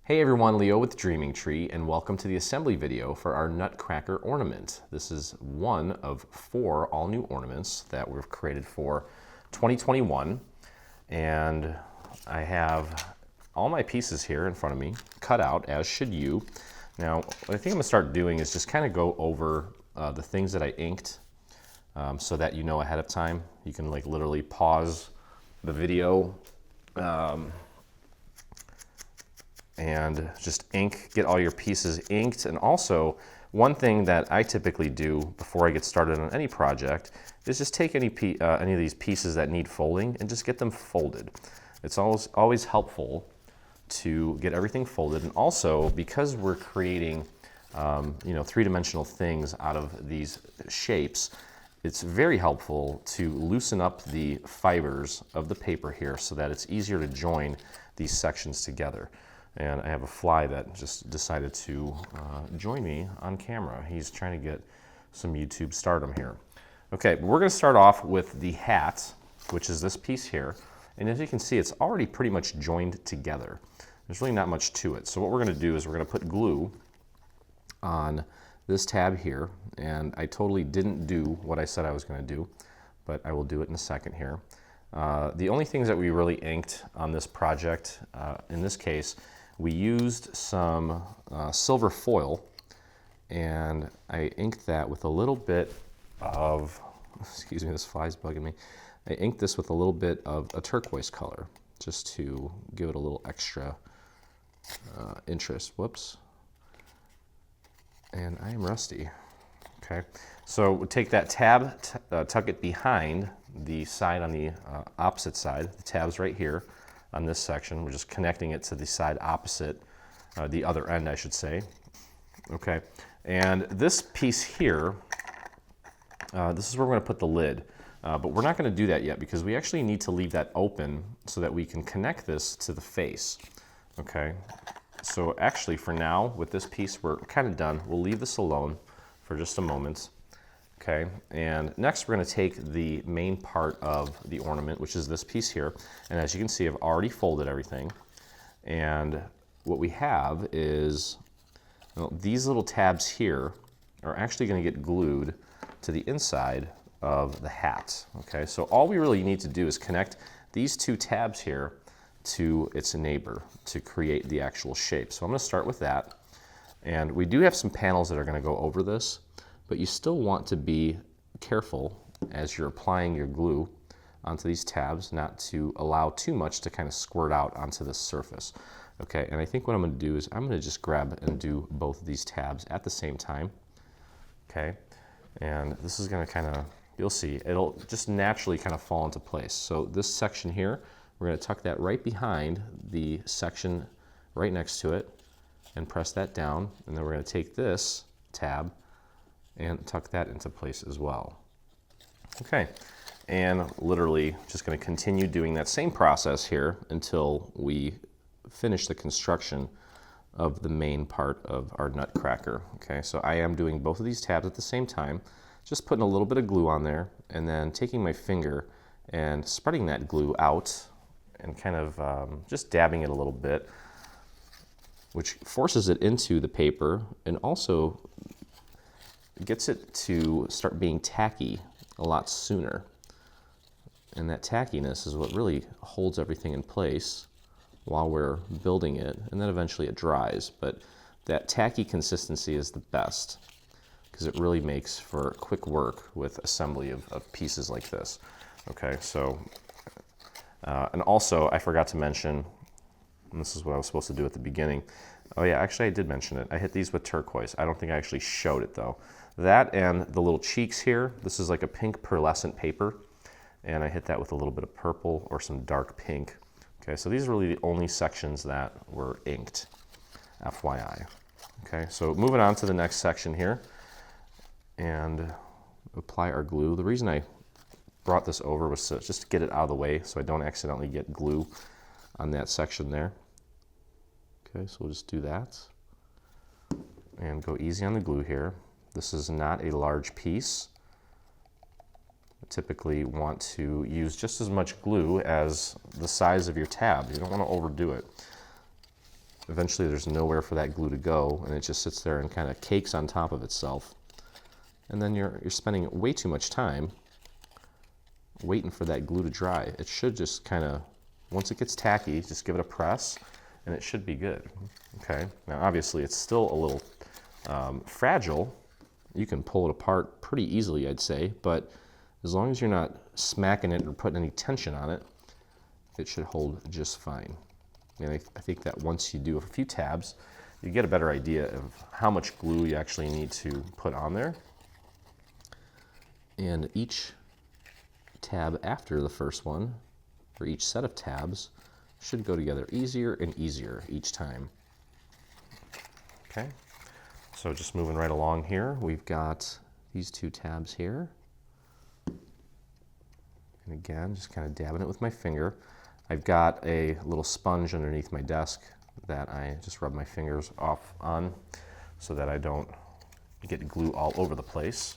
Hey everyone, Leo with Dreaming Tree, and welcome to the assembly video for our Nutcracker ornament. This is one of 4 all-new ornaments that we've created for 2021, and I have all my pieces here in front of me, cut out, as should you. Now, what I think I'm going to start doing is just kind of go over the things that I inked so that you know ahead of time. You can like literally pause the video and just get all your pieces inked. And also, one thing that I typically do before I get started on any project is just take any of these pieces that need folding and just get them folded. It's always helpful to get everything folded. And also, because we're creating three-dimensional things out of these shapes, it's very helpful to loosen up the fibers of the paper here so that it's easier to join these sections together. And I have a fly that just decided to join me on camera. He's trying to get some YouTube stardom here. Okay, we're going to start off with the hat, which is this piece here. And as you can see, it's already pretty much joined together. There's really not much to it. So what we're going to do is we're going to put glue on this tab here. And I totally didn't do what I said I was going to do, but I will do it in a second here. The only things that we really inked on this project, in this case, we used some silver foil, and I inked that with a little bit of, excuse me, this fly's bugging me. I inked this with a little bit of a turquoise color, just to give it a little extra interest. Whoops. And I am rusty. Okay, so we'll take that tab, tuck it behind the side on the opposite side. The tab's right here on this section. We're just connecting it to the side opposite, the other end, I should say. Okay, and this piece here, this is where we're going to put the lid. But we're not going to do that yet because we actually need to leave that open so that we can connect this to the face. Okay, so actually for now, with this piece, we're kind of done. We'll leave this alone for just a moment. Okay, and next we're going to take the main part of the ornament, which is this piece here. And as you can see, I've already folded everything. And what we have is, these little tabs here are actually going to get glued to the inside of the hat. Okay, so all we really need to do is connect these 2 tabs here to its neighbor to create the actual shape. So I'm going to start with that. And we do have some panels that are going to go over this, but you still want to be careful as you're applying your glue onto these tabs, not to allow too much to kind of squirt out onto this surface. Okay, and I think what I'm going to do is I'm going to just grab and do both of these tabs at the same time. Okay, and this is going to kind of, you'll see, it'll just naturally kind of fall into place. So this section here, we're going to tuck that right behind the section right next to it and press that down, and then we're going to take this tab and tuck that into place as well. Okay, and literally just going to continue doing that same process here until we finish the construction of the main part of our Nutcracker. Okay, so I am doing both of these tabs at the same time, just putting a little bit of glue on there and then taking my finger and spreading that glue out and kind of just dabbing it a little bit, which forces it into the paper and also gets it to start being tacky a lot sooner. And that tackiness is what really holds everything in place while we're building it, and then eventually it dries. But that tacky consistency is the best because it really makes for quick work with assembly of pieces like this. Okay, so, and also I forgot to mention, and this is what I was supposed to do at the beginning. Oh yeah, actually I did mention it. I hit these with turquoise. I don't think I actually showed it though. That and the little cheeks here, this is like a pink pearlescent paper, and I hit that with a little bit of purple or some dark pink. Okay, so these are really the only sections that were inked, FYI. Okay, so moving on to the next section here, and apply our glue. The reason I brought this over was to just get it out of the way so I don't accidentally get glue on that section there. Okay, so we'll just do that and go easy on the glue here. This is not a large piece. I typically want to use just as much glue as the size of your tab. You don't want to overdo it. eventually there's nowhere for that glue to go, and it just sits there and kind of cakes on top of itself. And then you're spending way too much time waiting for that glue to dry. It should just kind of, once it gets tacky, just give it a press, and it should be good. Okay, now obviously it's still a little fragile. You can pull it apart pretty easily, I'd say, but as long as you're not smacking it or putting any tension on it, it should hold just fine. And I think that once you do a few tabs, you get a better idea of how much glue you actually need to put on there. And each tab after the first one, or each set of tabs, should go together easier and easier each time. Okay, so just moving right along here, we've got these two tabs here. And again, just kind of dabbing it with my finger. I've got a little sponge underneath my desk that I just rub my fingers off on so that I don't get glue all over the place.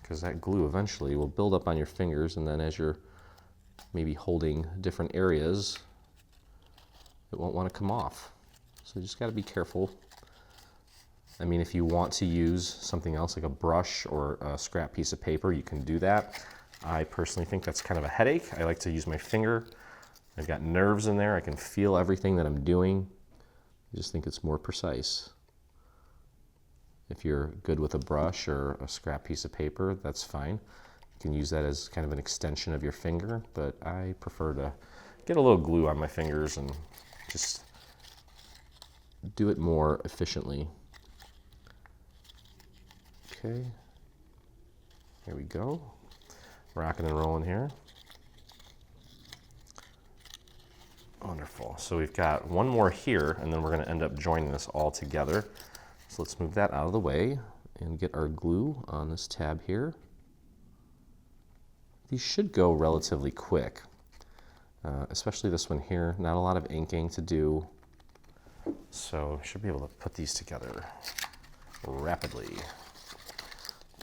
Because that glue eventually will build up on your fingers, and then as you're maybe holding different areas, it won't want to come off. So you just got to be careful. I mean, if you want to use something else like a brush or a scrap piece of paper, you can do that. I personally think that's kind of a headache. I like to use my finger. I've got nerves in there. I can feel everything that I'm doing. I just think it's more precise. If you're good with a brush or a scrap piece of paper, that's fine. You can use that as kind of an extension of your finger, but I prefer to get a little glue on my fingers and just do it more efficiently. Okay, here we go. Rocking and rolling here. Wonderful. So we've got one more here, and then we're going to end up joining this all together. So let's move that out of the way and get our glue on this tab here. These should go relatively quick, especially this one here. Not a lot of inking to do, so I should be able to put these together rapidly.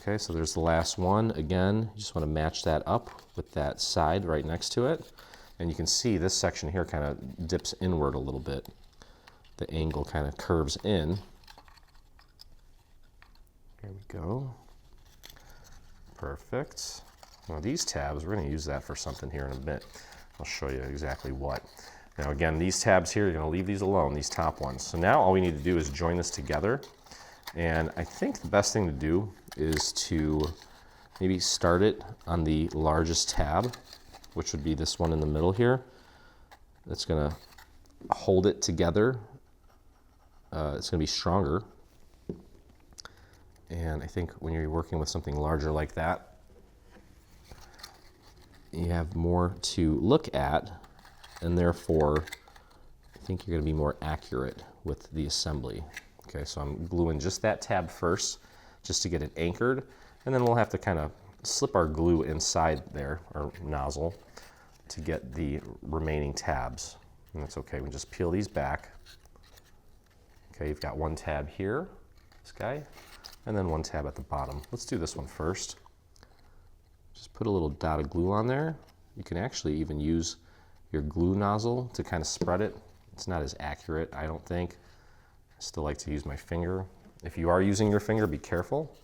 Okay, so there's the last one. Again, you just want to match that up with that side right next to it. And you can see this section here kind of dips inward a little bit. The angle kind of curves in. There we go. Perfect. Now these tabs, we're going to use that for something here in a bit. I'll show you exactly what. Now again, these tabs here, you're going to leave these alone, these top ones. So now all we need to do is join this together. And I think the best thing to do is to maybe start it on the largest tab, which would be this one in the middle here. That's going to hold it together. It's going to be stronger. And I think when you're working with something larger like that, you have more to look at, and therefore I think you're going to be more accurate with the assembly. Okay, so I'm gluing just that tab first, just to get it anchored, and then we'll have to kind of slip our glue inside there, our nozzle, to get the remaining tabs. And that's okay, we just peel these back. Okay, you've got one tab here, this guy, and then one tab at the bottom. Let's do this one first. Just put a little dot of glue on there. You can actually even use your glue nozzle to kind of spread it. It's not as accurate, I don't think. I still like to use my finger. If you are using your finger, be careful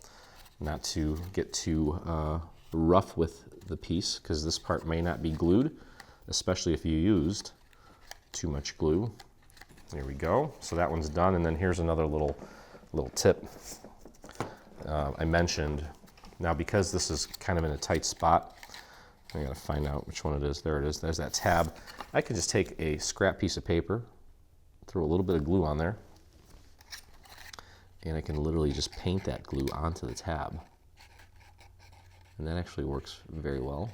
not to get too rough with the piece, because this part may not be glued, especially if you used too much glue. There we go. So that one's done, and then here's another little tip I mentioned. Now, because this is kind of in a tight spot, I gotta find out which one it is. There it is. There's that tab. I can just take a scrap piece of paper, throw a little bit of glue on there, and I can literally just paint that glue onto the tab. And that actually works very well.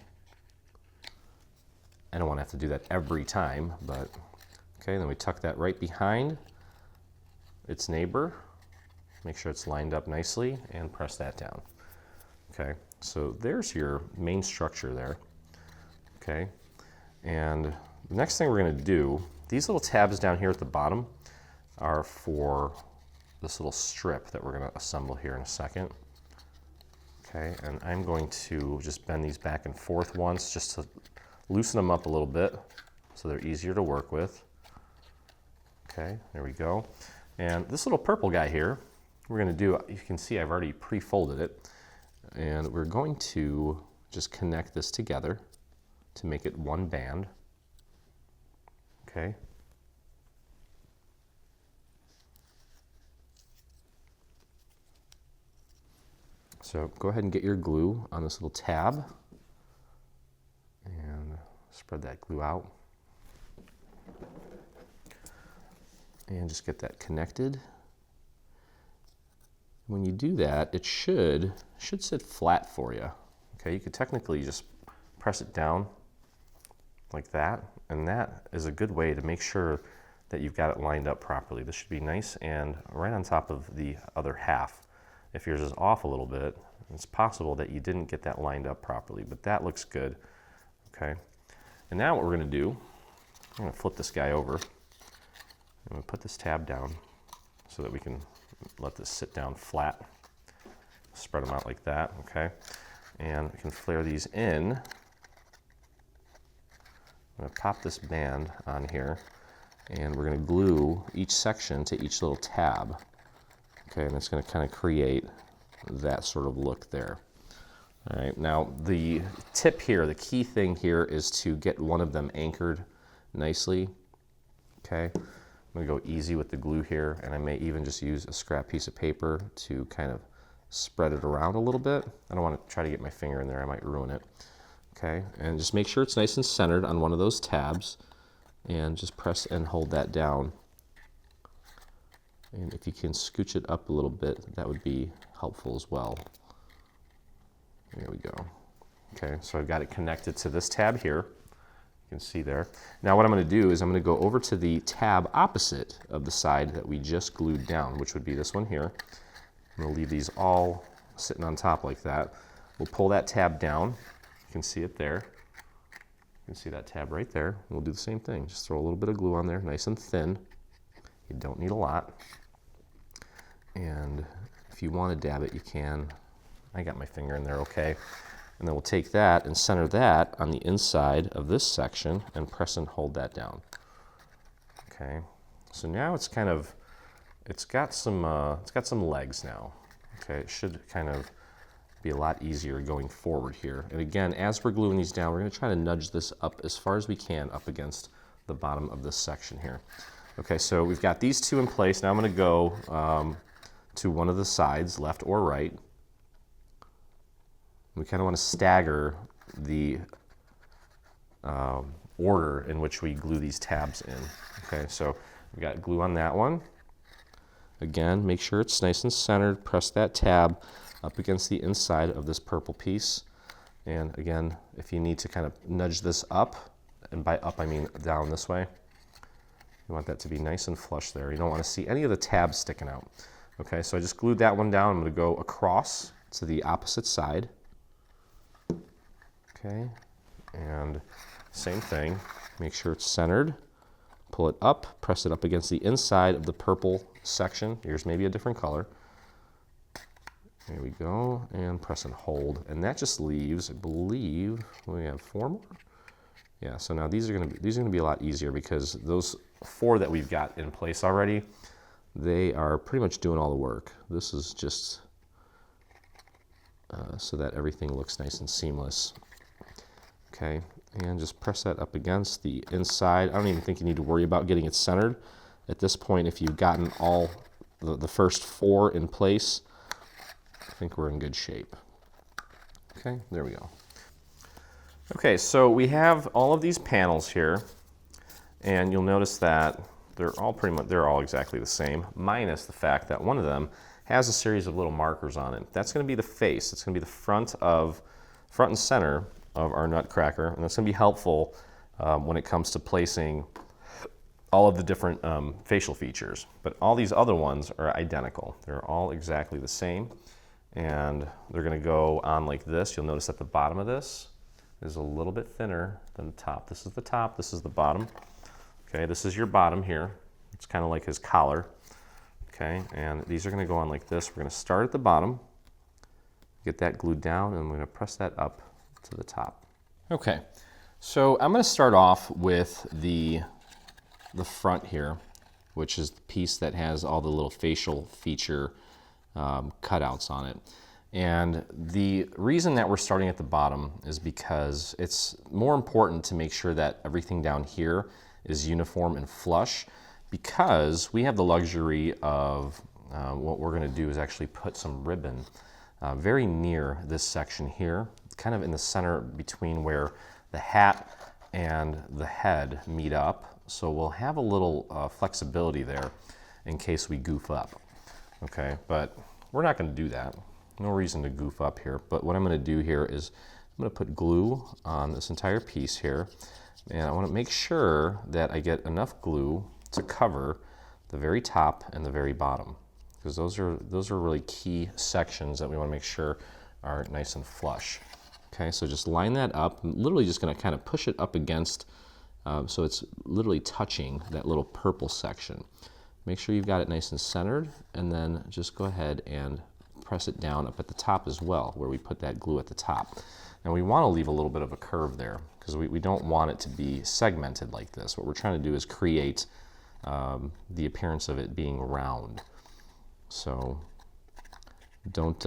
I don't want to have to do that every time, but okay, then we tuck that right behind its neighbor. Make sure it's lined up nicely and press that down. Okay, so there's your main structure there. Okay, and the next thing we're going to do, these little tabs down here at the bottom are for this little strip that we're going to assemble here in a second. Okay, and I'm going to just bend these back and forth once just to loosen them up a little bit so they're easier to work with. Okay, there we go. And this little purple guy here, we're going to do, you can see I've already pre-folded it, and we're going to just connect this together to make it one band. Okay. So go ahead and get your glue on this little tab and spread that glue out. And just get that connected. When you do that, it should sit flat for you. Okay, you could technically just press it down like that, and that is a good way to make sure that you've got it lined up properly. This should be nice and right on top of the other half. If yours is off a little bit, it's possible that you didn't get that lined up properly, but that looks good. Okay, and now what we're going to do, I'm going to flip this guy over. I'm going to put this tab down so that we can let this sit down flat. Spread them out like that, okay? And we can flare these in. I'm going to pop this band on here, and we're going to glue each section to each little tab. Okay, and it's going to kind of create that sort of look there. All right, now the tip here, the key thing here is to get one of them anchored nicely. Okay, I'm going to go easy with the glue here, and I may even just use a scrap piece of paper to kind of spread it around a little bit. I don't want to try to get my finger in there, I might ruin it. Okay, and just make sure it's nice and centered on one of those tabs, and just press and hold that down. And if you can scooch it up a little bit, that would be helpful as well. There we go. Okay, so I've got it connected to this tab here. You can see there. Now what I'm going to do is I'm going to go over to the tab opposite of the side that we just glued down, which would be this one here. I'm going to leave these all sitting on top like that. We'll pull that tab down. You can see it there. You can see that tab right there. We'll do the same thing. Just throw a little bit of glue on there, nice and thin. You don't need a lot. And if you want to dab it, you can. I got my finger in there, okay. And then we'll take that and center that on the inside of this section and press and hold that down. Okay, so now it's kind of, it's got some legs now. Okay, it should kind of be a lot easier going forward here. And again, as we're gluing these down, we're going to try to nudge this up as far as we can up against the bottom of this section here. Okay, so we've got these two in place. Now I'm going to go to one of the sides, left or right. We kind of want to stagger the order in which we glue these tabs in. Okay, so we've got glue on that one. Again, make sure it's nice and centered. Press that tab up against the inside of this purple piece. And again, if you need to kind of nudge this up, and by up I mean down this way, you want that to be nice and flush there. You don't want to see any of the tabs sticking out. Okay, so I just glued that one down. I'm going to go across to the opposite side. Okay, and same thing. Make sure it's centered. Pull it up, press it up against the inside of the purple section. Yours may be a different color. There we go, and press and hold. And that just leaves, I believe, we have 4 more. Yeah, so now these are going to be a lot easier because those 4 that we've got in place already, they are pretty much doing all the work. This is just so that everything looks nice and seamless. Okay, and just press that up against the inside. I don't even think you need to worry about getting it centered. At this point, if you've gotten all the first 4 in place, I think we're in good shape. Okay, there we go. Okay, so we have all of these panels here, and you'll notice that they're all exactly the same, minus the fact that one of them has a series of little markers on it. That's going to be the face. It's going to be the front and center of our Nutcracker, and that's going to be helpful when it comes to placing all of the different facial features. But all these other ones are identical. They're all exactly the same, and they're going to go on like this. You'll notice at the bottom of this is a little bit thinner than the top. This is the top, this is the bottom. Okay, this is your bottom here. It's kind of like his collar. Okay, and these are going to go on like this. We're going to start at the bottom, get that glued down, and I'm going to press that up to the top. Okay, so I'm going to start off with the front here, which is the piece that has all the little facial feature cutouts on it. And the reason that we're starting at the bottom is because it's more important to make sure that everything down here is uniform and flush, because we have the luxury of what we're going to do is actually put some ribbon very near this section here, kind of in the center between where the hat and the head meet up. So we'll have a little flexibility there in case we goof up. Okay, but we're not going to do that. No reason to goof up here, but what I'm going to do here is I'm going to put glue on this entire piece here, and I want to make sure that I get enough glue to cover the very top and the very bottom, because those are really key sections that we want to make sure are nice and flush. Okay, so just line that up. I'm literally just going to kind of push it up against, so it's literally touching that little purple section. Make sure you've got it nice and centered, and then just go ahead and press it down up at the top as well, where we put that glue at the top. And we want to leave a little bit of a curve there, because we don't want it to be segmented like this. What we're trying to do is create the appearance of it being round. So don't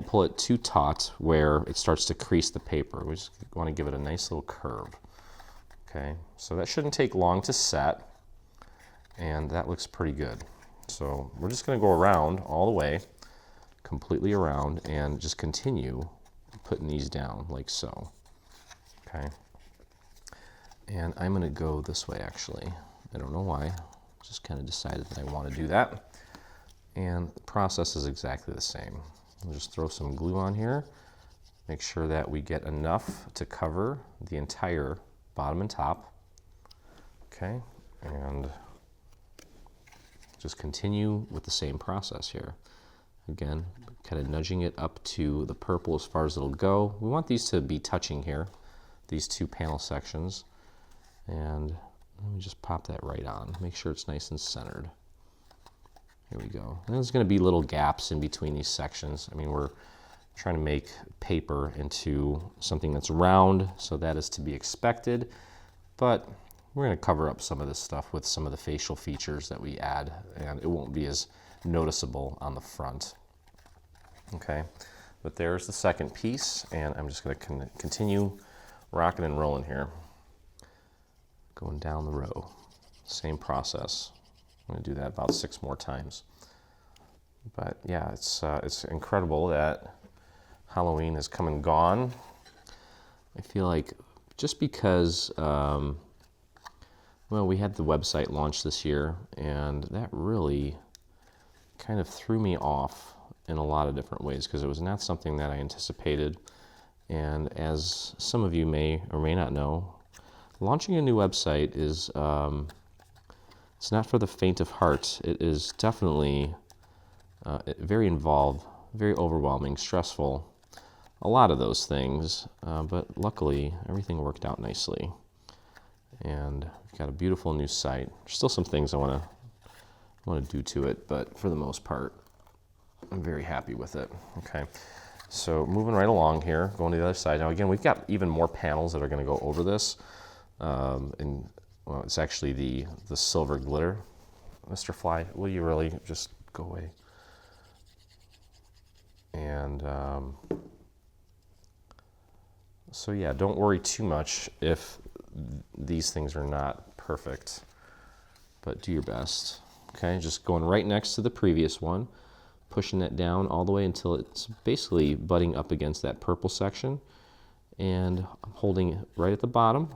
pull it too taut where it starts to crease the paper. We just want to give it a nice little curve. Okay, so that shouldn't take long to set, and that looks pretty good. So we're just going to go around all the way, completely around, and just continue putting these down like so. Okay, and I'm going to go this way actually. I don't know why, just kind of decided that I want to do that. And the process is exactly the same. We'll just throw some glue on here, make sure that we get enough to cover the entire bottom and top. Okay, and just continue with the same process here. Again, kind of nudging it up to the purple as far as it'll go. We want these to be touching here, these two panel sections. And let me just pop that right on. Make sure it's nice and centered. Here we go. And there's going to be little gaps in between these sections. I mean, we're trying to make paper into something that's round, so that is to be expected. But we're going to cover up some of this stuff with some of the facial features that we add, and it won't be as noticeable on the front. Okay, but there's the second piece, and I'm just going to continue rocking and rolling here. Going down the row. Same process. I'm going to do that about 6 more times. But yeah, it's incredible that Halloween has come and gone. I feel like just because, well, we had the website launch this year, and that really kind of threw me off in a lot of different ways, because it was not something that I anticipated. And as some of you may or may not know, launching a new website is, it's not for the faint of heart. It is definitely very involved, very overwhelming, stressful, a lot of those things, but luckily everything worked out nicely. And we've got a beautiful new site. There's still some things I want to do to it, but for the most part, I'm very happy with it. Okay, so moving right along here, going to the other side. Now again, we've got even more panels that are going to go over this. And well, it's actually the silver glitter. Mr. Fly, will you really just go away? And so yeah, don't worry too much if these things are not perfect, but do your best. Okay, just going right next to the previous one, pushing that down all the way until it's basically butting up against that purple section, and I'm holding it right at the bottom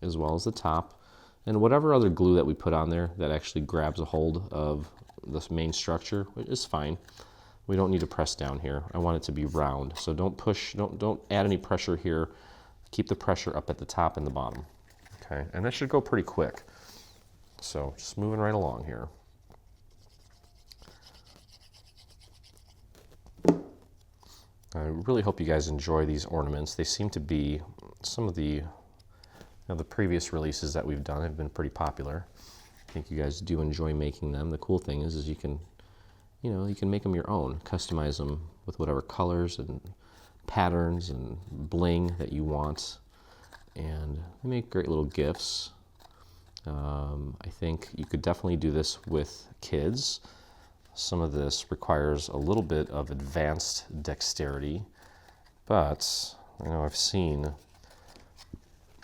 as well as the top, and whatever other glue that we put on there that actually grabs a hold of this main structure is fine. We don't need to press down here. I want it to be round, so don't push, don't add any pressure here. Keep the pressure up at the top and the bottom. Okay, and that should go pretty quick. So just moving right along here. I really hope you guys enjoy these ornaments. They seem to be some of the previous releases that we've done have been pretty popular. I think you guys do enjoy making them. The cool thing is you can, you can make them your own, customize them with whatever colors and patterns and bling that you want, and they make great little gifts. I think you could definitely do this with kids. Some of this requires a little bit of advanced dexterity, but you know, I've seen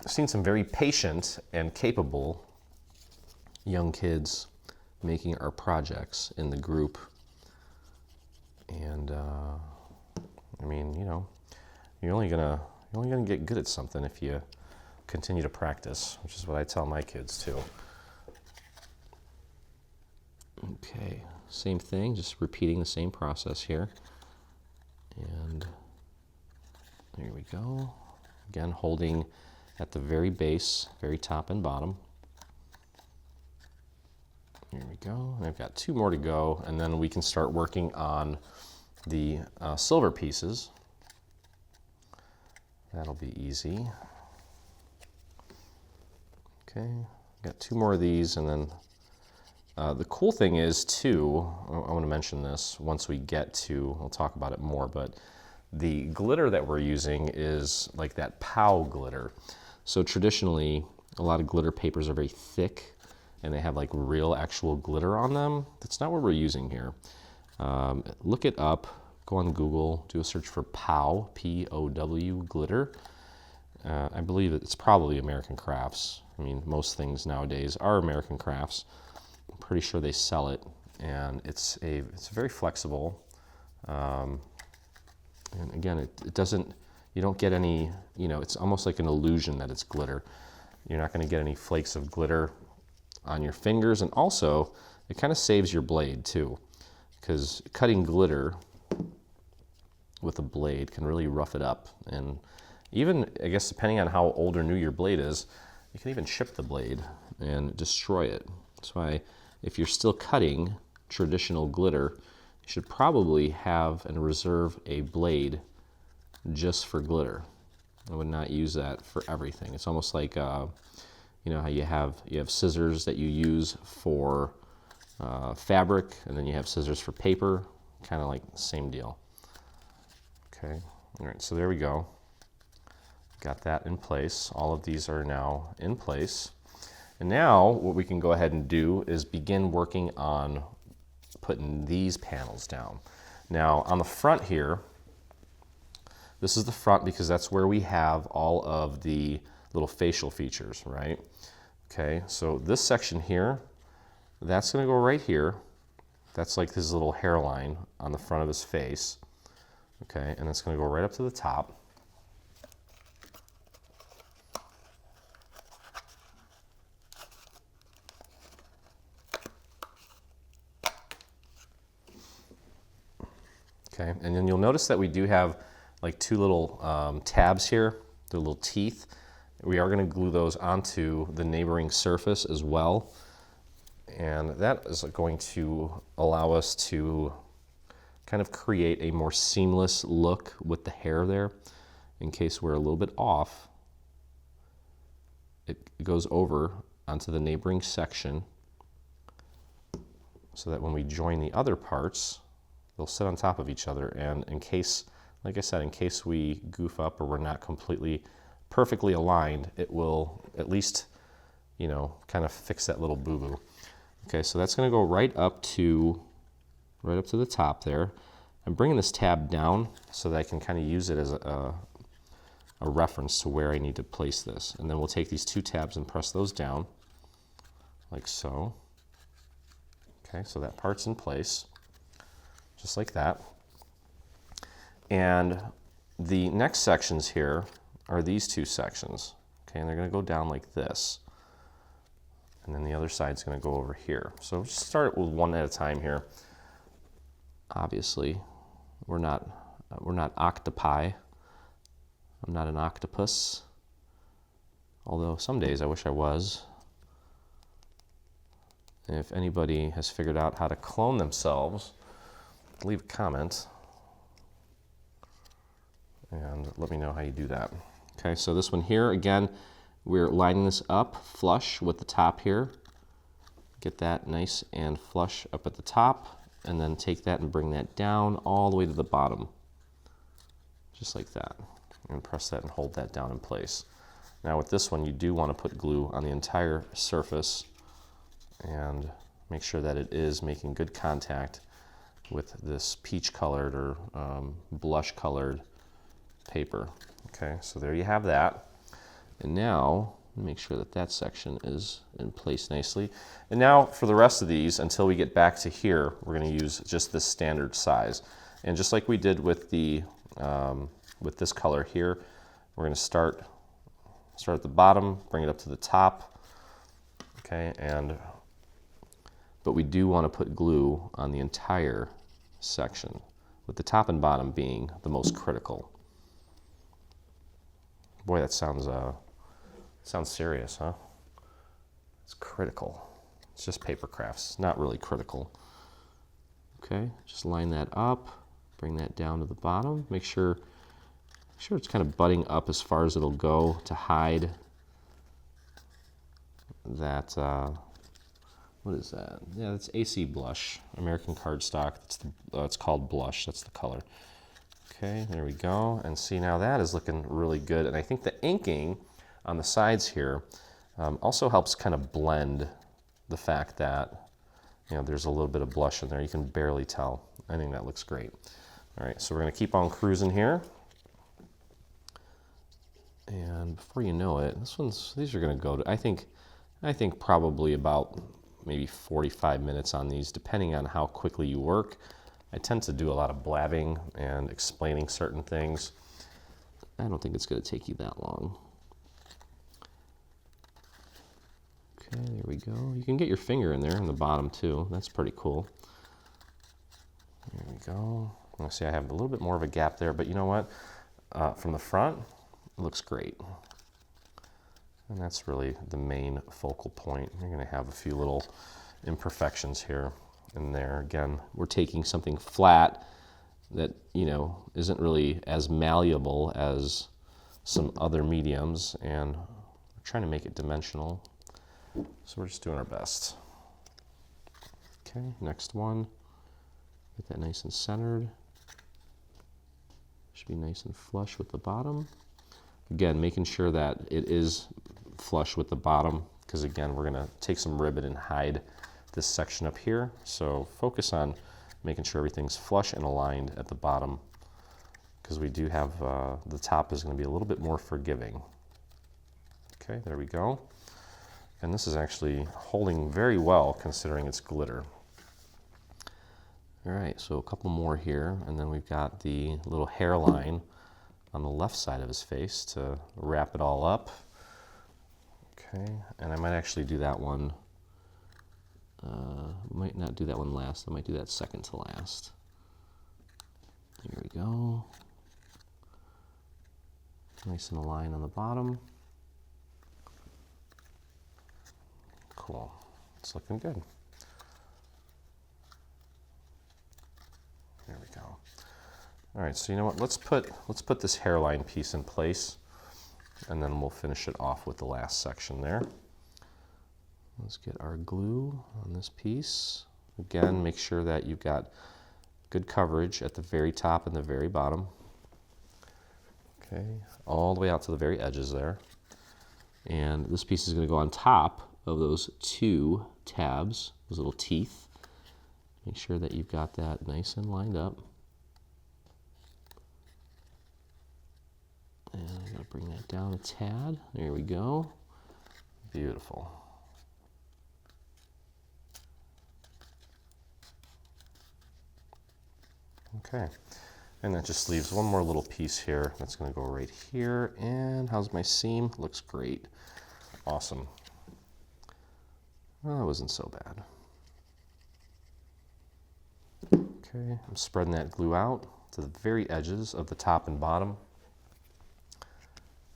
some very patient and capable young kids making our projects in the group. And I mean, you know, you're only gonna get good at something if you continue to practice, which is what I tell my kids too. Okay, same thing, just repeating the same process here. And there we go. Again, holding at the very base, very top and bottom. Here we go. And I've got 2 more to go, and then we can start working on the silver pieces. That'll be easy. Okay, got 2 more of these, and then the cool thing is too, I want to mention this once we get to, we'll talk about it more, but the glitter that we're using is like that POW glitter. So traditionally, a lot of glitter papers are very thick, and they have like real actual glitter on them. That's not what we're using here. Look it up, go on Google, do a search for POW, P-O-W, glitter. I believe it's probably American Crafts. I mean, most things nowadays are American Crafts. I'm pretty sure they sell it, and it's very flexible. And again, it doesn't, you don't get any, you know, it's almost like an illusion that it's glitter. You're not going to get any flakes of glitter on your fingers, and also it kind of saves your blade too, because cutting glitter with a blade can really rough it up. And even, I guess, depending on how old or new your blade is, you can even chip the blade and destroy it. That's why if you're still cutting traditional glitter, you should probably have and reserve a blade just for glitter. I would not use that for everything. It's almost like, you know how you have scissors that you use for fabric, and then you have scissors for paper, kind of like the same deal. Okay, all right, so there we go. Got that in place. All of these are now in place. And now what we can go ahead and do is begin working on putting these panels down. Now on the front here, this is the front because that's where we have all of the little facial features, right? Okay, so this section here, that's gonna go right here. That's like his little hairline on the front of his face. Okay, and it's gonna go right up to the top. Okay, and then you'll notice that we do have like 2 little tabs here, the little teeth. We are going to glue those onto the neighboring surface as well. And that is going to allow us to kind of create a more seamless look with the hair there. In case we're a little bit off, it goes over onto the neighboring section so that when we join the other parts, they'll sit on top of each other. And in case, like I said, in case we goof up or we're not completely perfectly aligned, it will at least, you know, kind of fix that little boo-boo. Okay, so that's going to go right up to the top there. I'm bringing this tab down so that I can kind of use it as a reference to where I need to place this. And then we'll take these 2 tabs and press those down like so. Okay, so that part's in place, just like that. And the next sections here are these 2 sections. Okay, and they're going to go down like this. And then the other side's going to go over here. So just start with one at a time here. Obviously, we're not octopi. I'm not an octopus. Although some days I wish I was. And if anybody has figured out how to clone themselves, leave a comment and let me know how you do that. Okay, so this one here, again, we're lining this up flush with the top here. Get that nice and flush up at the top, and then take that and bring that down all the way to the bottom. Just like that. And press that and hold that down in place. Now with this one, you do want to put glue on the entire surface and make sure that it is making good contact with this peach colored or blush colored paper. Okay, so there you have that. And now make sure that that section is in place nicely. And now for the rest of these, until we get back to here, we're going to use just this standard size. And just like we did with the with this color here, we're going to start at the bottom, bring it up to the top. Okay, but we do want to put glue on the entire section, with the top and bottom being the most critical. Boy, that sounds serious, huh? It's critical. It's just paper crafts, not really critical. Okay, just line that up, bring that down to the bottom. Make sure it's kind of butting up as far as it'll go to hide that, what is that? Yeah, that's AC Blush, American cardstock. It's called Blush, that's the color. Okay, there we go. And see, now that is looking really good. And I think the inking on the sides here also helps kind of blend the fact that, you know, there's a little bit of blush in there. You can barely tell. I think that looks great. All right, so we're gonna keep on cruising here. And before you know it, these are gonna go to, I think probably about maybe 45 minutes on these, depending on how quickly you work. I tend to do a lot of blabbing and explaining certain things. I don't think it's gonna take you that long. Okay, there we go. You can get your finger in there in the bottom too. That's pretty cool. There we go. I see I have a little bit more of a gap there, but you know what? From the front, it looks great. And that's really the main focal point. You're going to have a few little imperfections here and there. Again, we're taking something flat that, you know, isn't really as malleable as some other mediums, and we're trying to make it dimensional. So we're just doing our best. Okay, next one. Get that nice and centered. Should be nice and flush with the bottom. Again, making sure that it is flush with the bottom, because again, we're gonna take some ribbon and hide this section up here. So focus on making sure everything's flush and aligned at the bottom, because we do have, the top is gonna be a little bit more forgiving. Okay, there we go. And this is actually holding very well considering it's glitter. All right, so a couple more here, and then we've got the little hairline on the left side of his face to wrap it all up. Okay, and I might actually do that one, might not do that one last, I might do that second to last. There we go. Nice and aligned on the bottom. Cool, it's looking good. There we go. All right, so you know what? Let's put this hairline piece in place, and then we'll finish it off with the last section there. Let's get our glue on this piece. Again, make sure that you've got good coverage at the very top and the very bottom. Okay, all the way out to the very edges there. And this piece is going to go on top of those two tabs, those little teeth. Make sure that you've got that nice and lined up. And I'm going to bring that down a tad. There we go. Beautiful. Okay. And that just leaves one more little piece here. That's going to go right here. And how's my seam? Looks great. Awesome. Well, that wasn't so bad. Okay, I'm spreading that glue out to the very edges of the top and bottom.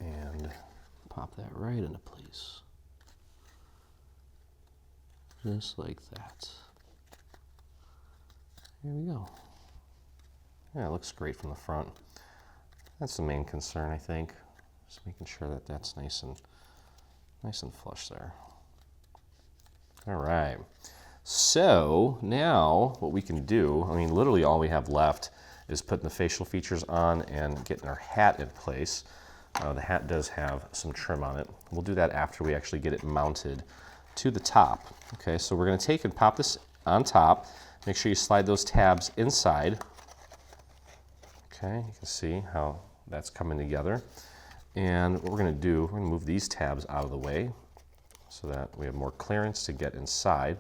And pop that right into place. Just like that. There we go. Yeah, it looks great from the front. That's the main concern, I think. Just making sure that that's nice and flush there. All right. So now what we can do, I mean, literally all we have left is putting the facial features on and getting our hat in place. The hat does have some trim on it. We'll do that after we actually get it mounted to the top. Okay, so we're going to take and pop this on top. Make sure you slide those tabs inside. Okay, you can see how that's coming together. And what we're going to do, we're going to move these tabs out of the way so that we have more clearance to get inside.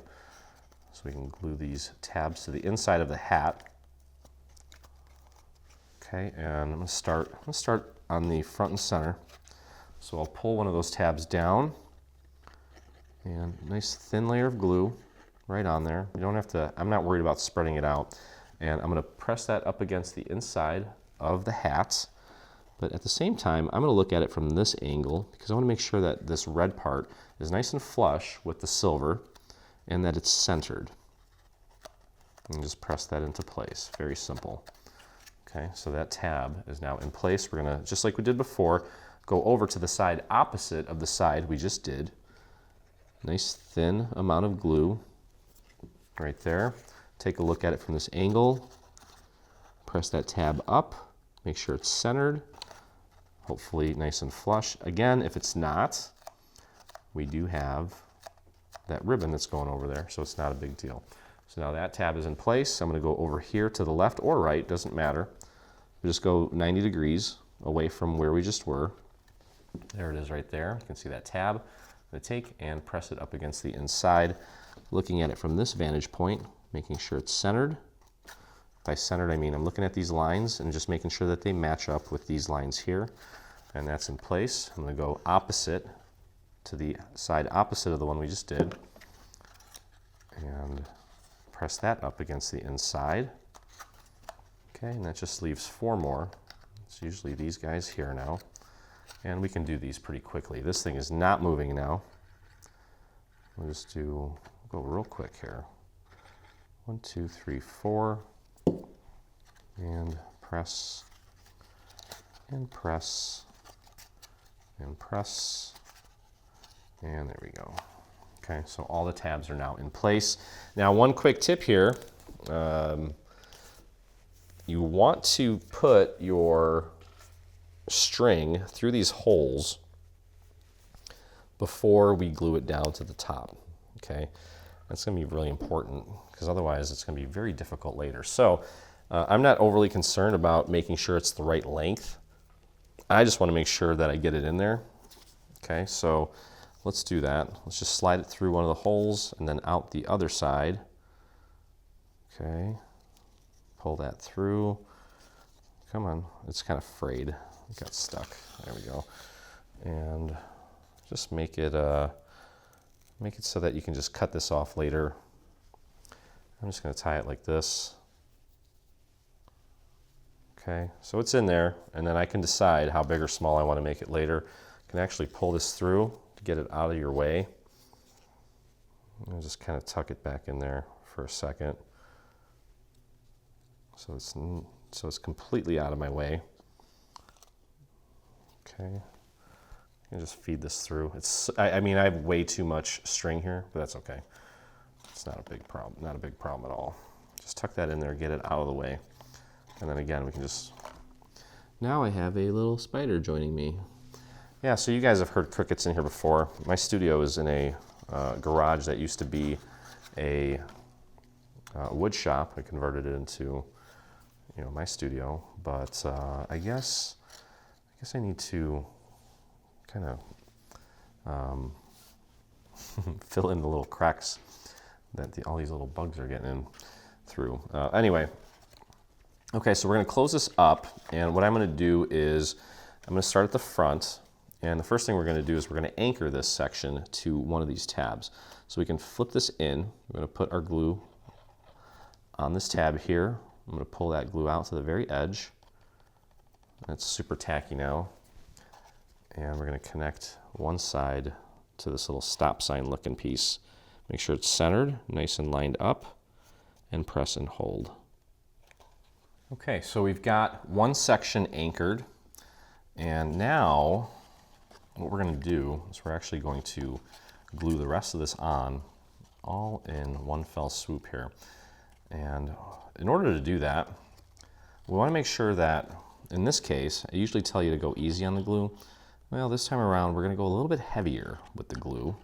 So we can glue these tabs to the inside of the hat. Okay, and I'm going to start on the front and center. So I'll pull one of those tabs down, and nice thin layer of glue right on there. You don't have to, I'm not worried about spreading it out. And I'm going to press that up against the inside of the hat. But at the same time, I'm going to look at it from this angle because I want to make sure that this red part is nice and flush with the silver and that it's centered. And just press that into place. Very simple. Okay, so that tab is now in place. We're going to, just like we did before, go over to the side opposite of the side we just did. Nice thin amount of glue right there. Take a look at it from this angle. Press that tab up. Make sure it's centered. Hopefully nice and flush. Again, if it's not, we do have that ribbon that's going over there, so it's not a big deal. So now that tab is in place. I'm going to go over here to the left or right, doesn't matter. We just go 90 degrees away from where we just were. There it is right there. You can see that tab. I'm going to take and press it up against the inside, looking at it from this vantage point, making sure it's centered. By centered, I mean I'm looking at these lines and just making sure that they match up with these lines here. And that's in place. I'm going to go opposite to the side opposite of the one we just did. And press that up against the inside. Okay, and that just leaves 4 more. It's usually these guys here now. And we can do these pretty quickly. This thing is not moving now. We'll just go real quick here. 1, 2, 3, 4. And press, and press, and press. And there we go. Okay, so all the tabs are now in place. Now, one quick tip here. You want to put your string through these holes before we glue it down to the top. Okay, that's going to be really important because otherwise it's going to be very difficult later. So I'm not overly concerned about making sure it's the right length. I just want to make sure that I get it in there. Okay, so let's do that. Let's just slide it through one of the holes and then out the other side. Okay, pull that through. Come on, it's kind of frayed. It got stuck. There we go. And just make it so that you can just cut this off later. I'm just going to tie it like this. Okay, so it's in there, and then I can decide how big or small I want to make it later. I can actually pull this through to get it out of your way. And just kind of tuck it back in there for a second. So it's completely out of my way. Okay, and just feed this through. I mean, I have way too much string here, but that's okay. It's not a big problem. Not a big problem at all. Just tuck that in there, get it out of the way. And then again, we can just, now I have a little spider joining me. Yeah, so you guys have heard crickets in here before. My studio is in a garage that used to be a wood shop. I converted it into, my studio. But I guess I need to kind of fill in the little cracks that all these little bugs are getting in through. Anyway. Okay, so we're going to close this up, and what I'm going to do is I'm going to start at the front, and the first thing we're going to do is we're going to anchor this section to one of these tabs. So we can flip this in. We're going to put our glue on this tab here. I'm going to pull that glue out to the very edge. That's super tacky now. And we're going to connect one side to this little stop sign looking piece. Make sure it's centered, nice and lined up, and press and hold. Okay, so we've got one section anchored, and now what we're going to do is we're actually going to glue the rest of this on all in one fell swoop here. And in order to do that, we want to make sure that in this case, I usually tell you to go easy on the glue. Well, this time around, we're gonna go a little bit heavier with the glue,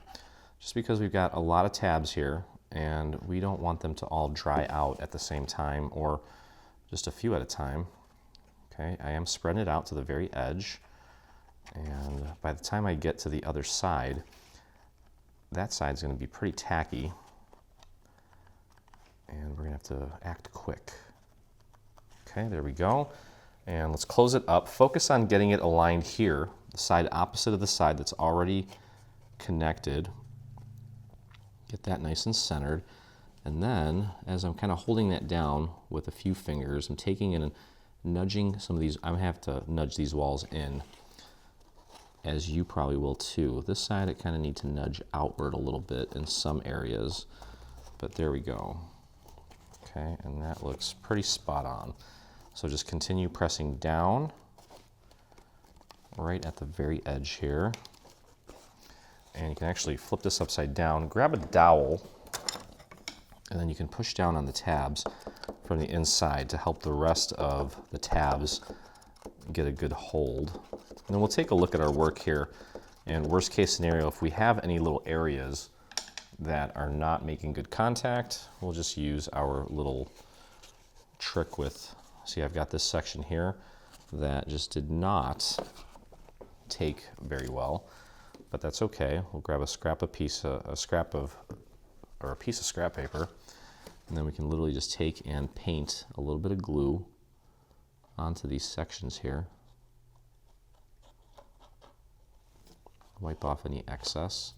just because we've got a lot of tabs here, and we don't want them to all dry out at the same time, or just a few at a time. Okay, I am spreading it out to the very edge, and by the time I get to the other side, that side's gonna be pretty tacky, and we're gonna have to act quick. Okay, there we go. And let's close it up. Focus on getting it aligned here, the side opposite of the side that's already connected. Get that nice and centered. And then, as I'm kind of holding that down with a few fingers, I'm taking it and nudging some of these. I'm gonna have to nudge these walls in, as you probably will too. This side, I kind of need to nudge outward a little bit in some areas, but there we go. Okay, and that looks pretty spot on. So just continue pressing down right at the very edge here. And you can actually flip this upside down, grab a dowel, and then you can push down on the tabs from the inside to help the rest of the tabs get a good hold. And then we'll take a look at our work here. And worst case scenario, if we have any little areas that are not making good contact, we'll just use our little trick with, see, I've got this section here that just did not take very well, but that's okay. We'll grab a piece of scrap paper, and then we can literally just take and paint a little bit of glue onto these sections here. Wipe off any excess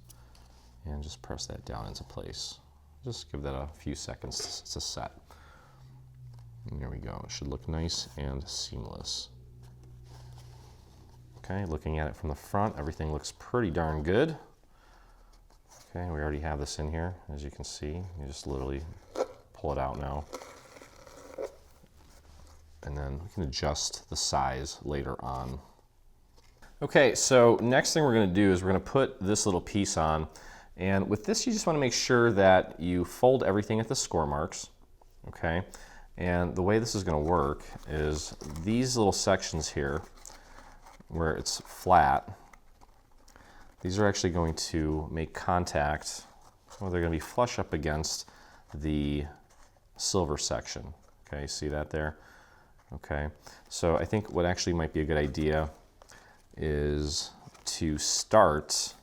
and just press that down into place. Just give that a few seconds to set. And there we go. It should look nice and seamless. Okay, looking at it from the front, everything looks pretty darn good. Okay, we already have this in here, as you can see. You just literally pull it out now. And then we can adjust the size later on. Okay, so next thing we're gonna do is we're gonna put this little piece on. And with this, you just wanna make sure that you fold everything at the score marks, okay? And the way this is gonna work is these little sections here, where it's flat, these are actually going to make contact, or they're gonna be flush up against the silver section. Okay, see that there? Okay, so I think what actually might be a good idea is to start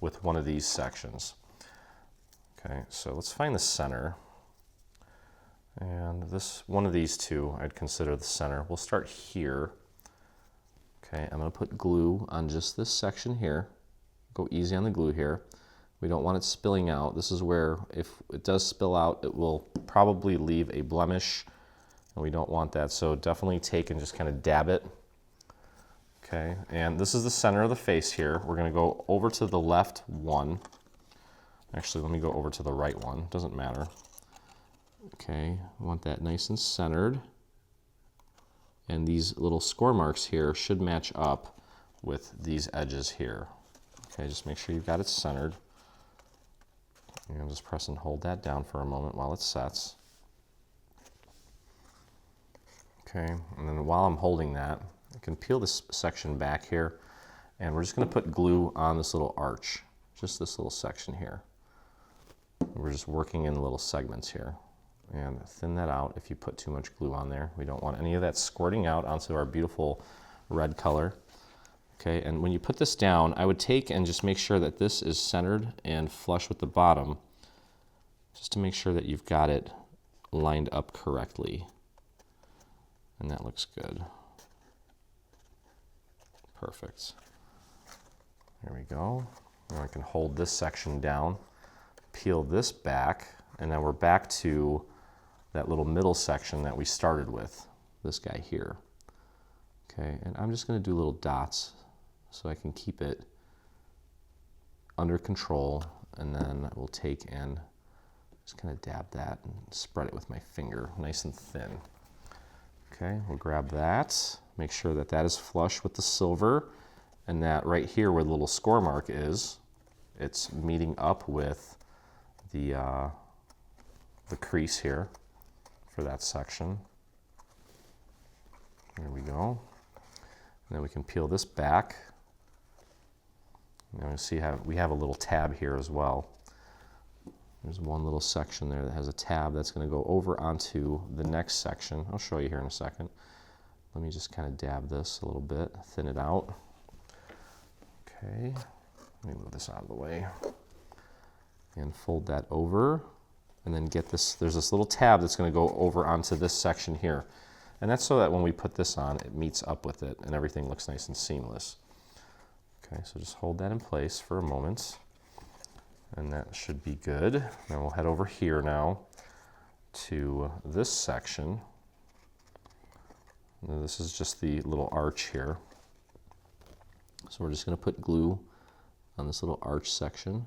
with one of these sections. Okay, so let's find the center. And this, one of these two, I'd consider the center. We'll start here. Okay, I'm gonna put glue on just this section here. Go easy on the glue here. We don't want it spilling out. This is where, if it does spill out, it will probably leave a blemish, and we don't want that. So definitely take and just kind of dab it. Okay, and this is the center of the face here. We're gonna go over to the left one. Actually, let me go over to the right one, doesn't matter. Okay, I want that nice and centered. And these little score marks here should match up with these edges here. Okay, just make sure you've got it centered. And just press and hold that down for a moment while it sets. Okay, and then while I'm holding that, I can peel this section back here, and we're just gonna put glue on this little arch, just this little section here. We're just working in little segments here. And thin that out if you put too much glue on there. We don't want any of that squirting out onto our beautiful red color. Okay, and when you put this down, I would take and just make sure that this is centered and flush with the bottom, just to make sure that you've got it lined up correctly. And that looks good. Perfect. There we go. Now I can hold this section down, peel this back, and then we're back to that little middle section that we started with, this guy here. Okay, and I'm just gonna do little dots so I can keep it under control, and then I will take and just kind of dab that and spread it with my finger, nice and thin. Okay, we'll grab that, make sure that that is flush with the silver, and that right here where the little score mark is, it's meeting up with the crease here for that section. There we go. And then we can peel this back. Now you see how we have a little tab here as well. There's one little section there that has a tab that's going to go over onto the next section. I'll show you here in a second. Let me just kind of dab this a little bit, thin it out. Okay, let me move this out of the way. And fold that over, and then get this, there's this little tab that's going to go over onto this section here. And that's so that when we put this on, it meets up with it and everything looks nice and seamless. Okay, so just hold that in place for a moment, and that should be good. Then we'll head over here now to this section. Now this is just the little arch here. So we're just going to put glue on this little arch section.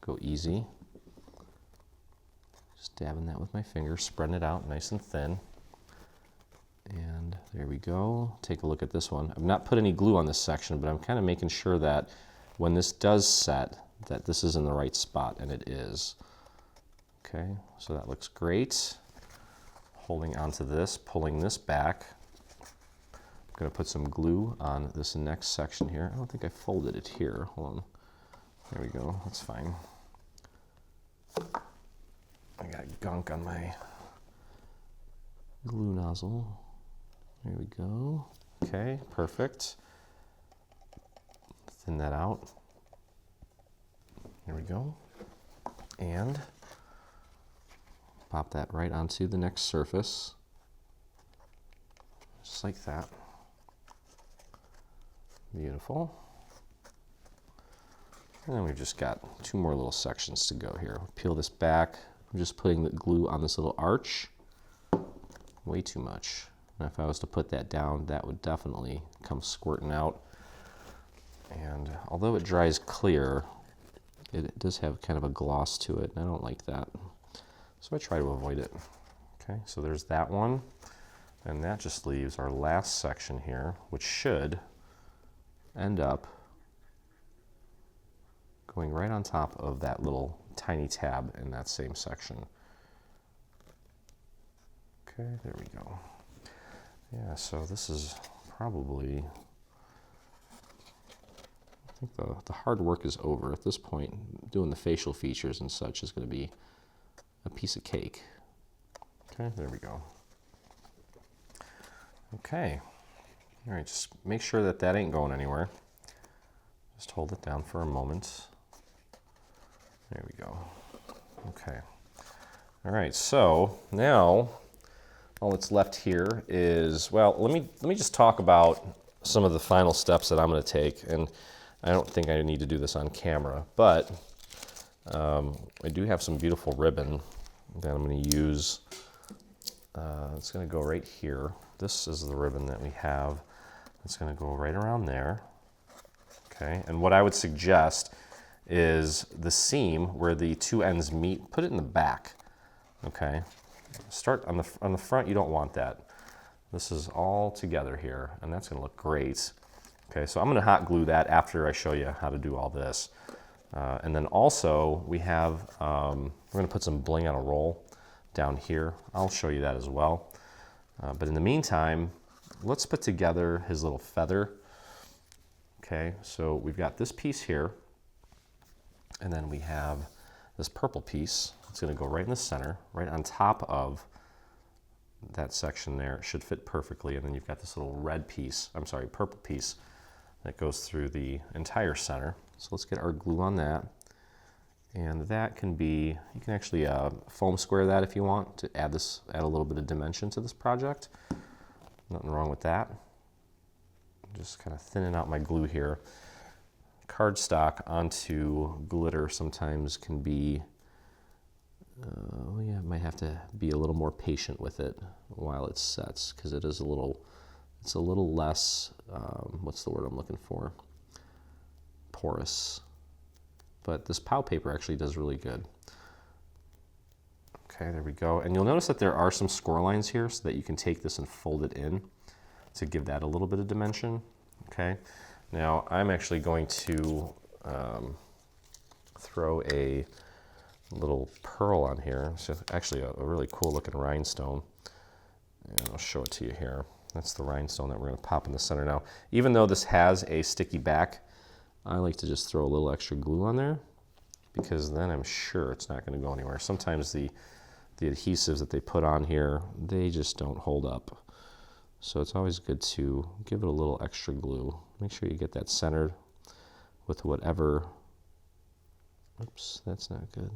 Go easy. Just dabbing that with my finger, spreading it out nice and thin. And there we go. Take a look at this one. I've not put any glue on this section, but I'm kind of making sure that when this does set, that this is in the right spot, and it is. Okay, so that looks great. Holding onto this, pulling this back. I'm going to put some glue on this next section here. I don't think I folded it here. Hold on. There we go. That's fine. I got gunk on my glue nozzle. There we go. Okay, perfect. Thin that out. There we go. And pop that right onto the next surface. Just like that. Beautiful. And then we've just got two more little sections to go here. Peel this back. I'm just putting the glue on this little arch. Way too much. And if I was to put that down, that would definitely come squirting out. And although it dries clear, it does have kind of a gloss to it, and I don't like that. So I try to avoid it. Okay, so there's that one. And that just leaves our last section here, which should end up going right on top of that little tiny tab in that same section. Okay, there we go. Yeah, so this is probably, I think the hard work is over at this point. Doing the facial features and such is going to be a piece of cake. Okay, there we go. Okay, all right, just make sure that that ain't going anywhere. Just hold it down for a moment. There we go. Okay. All right, so now all that's left here is, well, let me just talk about some of the final steps that I'm going to take. And I don't think I need to do this on camera, but I do have some beautiful ribbon that I'm going to use. It's going to go right here. This is the ribbon that we have. It's going to go right around there. Okay, and what I would suggest is the seam where the two ends meet, put it in the back. Okay, start on the front. You don't want that. This is all together here, and that's going to look great. Okay, so I'm going to hot glue that after I show you how to do all this. And then also we have, we're going to put some bling on a roll down here. I'll show you that as well. But in the meantime, let's put together his little feather. Okay, so we've got this piece here, and then we have this purple piece. It's going to go right in the center, right on top of that section there. It should fit perfectly. And then you've got this little red piece, I'm sorry, purple piece that goes through the entire center. So let's get our glue on that. And that can be, you can actually foam square that if you want to add a little bit of dimension to this project. Nothing wrong with that. Just kind of thinning out my glue here. Cardstock onto glitter sometimes can be, yeah, might have to be a little more patient with it while it sets, because it is a little, it's a little less, what's the word I'm looking for? Porous. But this POW paper actually does really good. Okay, there we go. And you'll notice that there are some score lines here so that you can take this and fold it in to give that a little bit of dimension. Okay, now I'm actually going to throw a little pearl on here. So actually a really cool looking rhinestone. And I'll show it to you here. That's the rhinestone that we're going to pop in the center now. Even though this has a sticky back, I like to just throw a little extra glue on there because then I'm sure it's not going to go anywhere. Sometimes the adhesives that they put on here, they just don't hold up. So it's always good to give it a little extra glue. Make sure you get that centered with whatever. Oops, that's not good.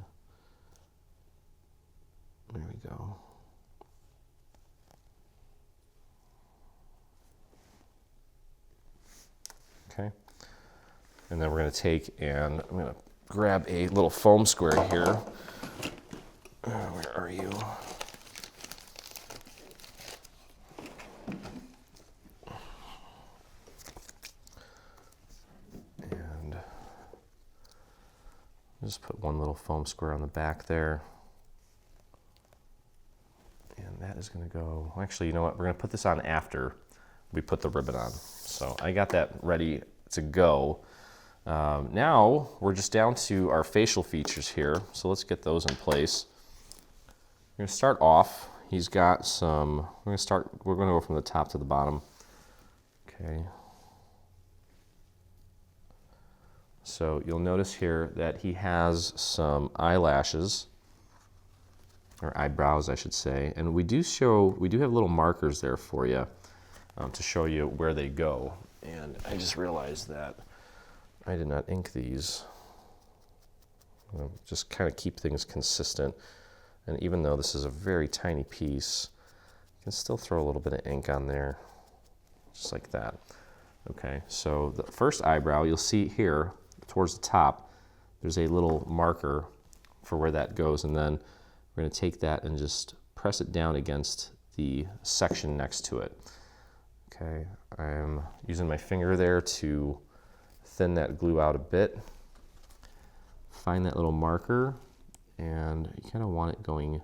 There we go. Okay. And then we're going to take and I'm going to grab a little foam square here. Where are you? And just put one little foam square on the back there. And that is going to go, actually, you know what? We're going to put this on after we put the ribbon on. So I got that ready to go. Now we're just down to our facial features here. So let's get those in place. We're going to start off. He's got some, we're going to go from the top to the bottom. Okay. So you'll notice here that he has some eyelashes, or eyebrows, I should say. And we do have little markers there for you to show you where they go. And I just realized that I did not ink these. Just kind of keep things consistent. And even though this is a very tiny piece, you can still throw a little bit of ink on there, just like that. Okay, so the first eyebrow, you'll see here towards the top, there's a little marker for where that goes, and then we're going to take that and just press it down against the section next to it. Okay, I'm using my finger there to thin that glue out a bit. Find that little marker, and you kind of want it going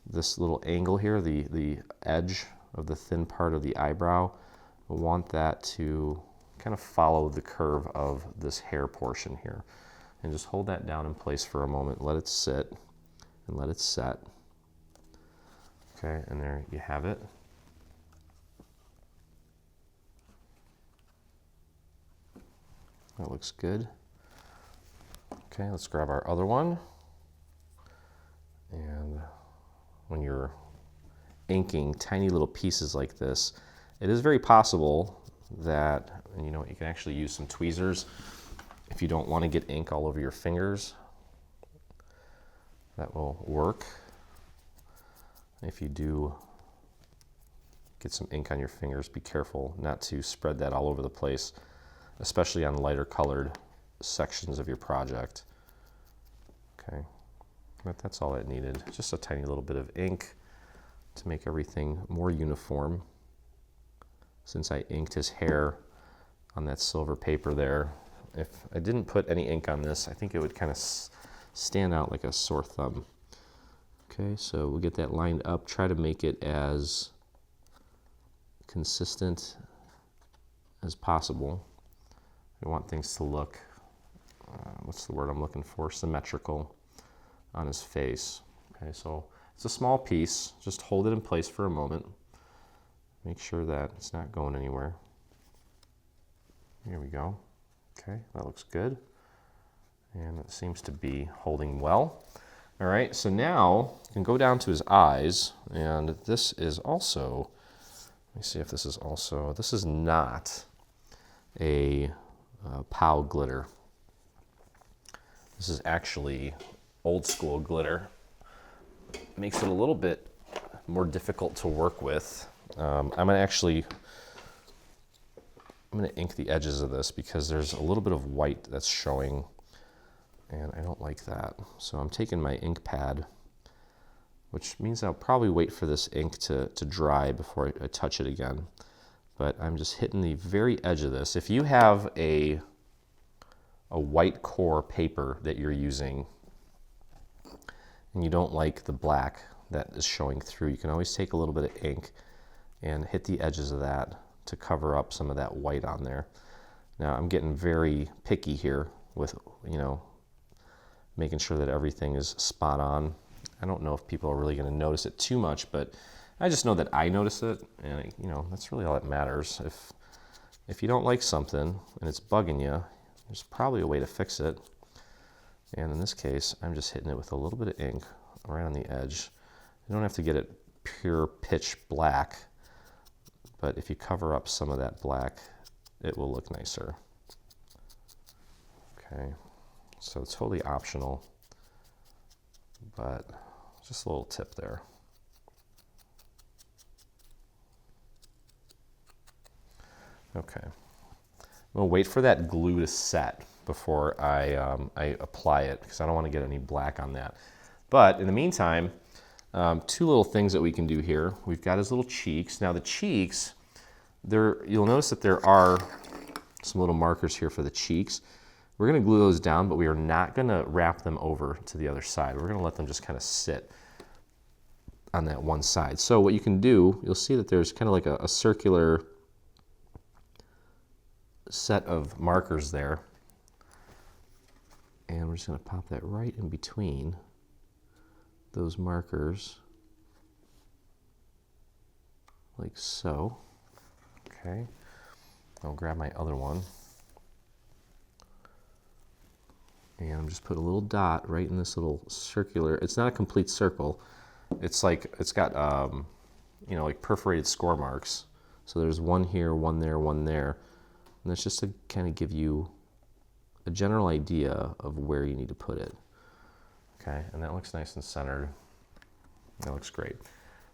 this little angle here, the edge of the thin part of the eyebrow. I want that to kind of follow the curve of this hair portion here. And just hold that down in place for a moment, let it sit, and let it set. Okay, and there you have it. That looks good. Okay, let's grab our other one. And when you're inking tiny little pieces like this, it is very possible that, you know, you can actually use some tweezers if you don't want to get ink all over your fingers. That will work. If you do get some ink on your fingers, be careful not to spread that all over the place, especially on lighter colored sections of your project. Okay, but that's all it needed. Just a tiny little bit of ink to make everything more uniform. Since I inked his hair on that silver paper there, if I didn't put any ink on this, I think it would kind of stand out like a sore thumb. Okay, so we'll get that lined up. Try to make it as consistent as possible. I want things to look, what's the word I'm looking for, symmetrical on his face. Okay, so it's a small piece. Just hold it in place for a moment. Make sure that it's not going anywhere. Here we go. Okay, that looks good. And it seems to be holding well. All right, so now you can go down to his eyes, and this is also, let me see if this is also, this is not a POW glitter. This is actually old school glitter. Makes it a little bit more difficult to work with. I'm gonna ink the edges of this because there's a little bit of white that's showing, and I don't like that. So I'm taking my ink pad, which means I'll probably wait for this ink to dry before I touch it again. But I'm just hitting the very edge of this. If you have a white core paper that you're using and you don't like the black that is showing through, you can always take a little bit of ink and hit the edges of that to cover up some of that white on there. Now I'm getting very picky here with, you know, making sure that everything is spot on. I don't know if people are really going to notice it too much, but I just know that I notice it, and you know, that's really all that matters. If you don't like something and it's bugging you, there's probably a way to fix it. And in this case, I'm just hitting it with a little bit of ink right on the edge. You don't have to get it pure pitch black, but if you cover up some of that black, it will look nicer. Okay, so it's totally optional, but just a little tip there. Okay, we'll wait for that glue to set before I apply it, because I don't want to get any black on that. But in the meantime, two little things that we can do here. We've got his little cheeks. Now the cheeks, you'll notice that there are some little markers here for the cheeks. We're going to glue those down, but we are not going to wrap them over to the other side. We're going to let them just kind of sit on that one side. So what you can do, you'll see that there's kind of like a circular set of markers there. And we're just going to pop that right in between those markers, like so. Okay, I'll grab my other one. And I'm just put a little dot right in this little circular. It's not a complete circle. It's like, it's got, you know, like perforated score marks. So there's one here, one there, one there. And that's just to kind of give you a general idea of where you need to put it. Okay, and that looks nice and centered. That looks great.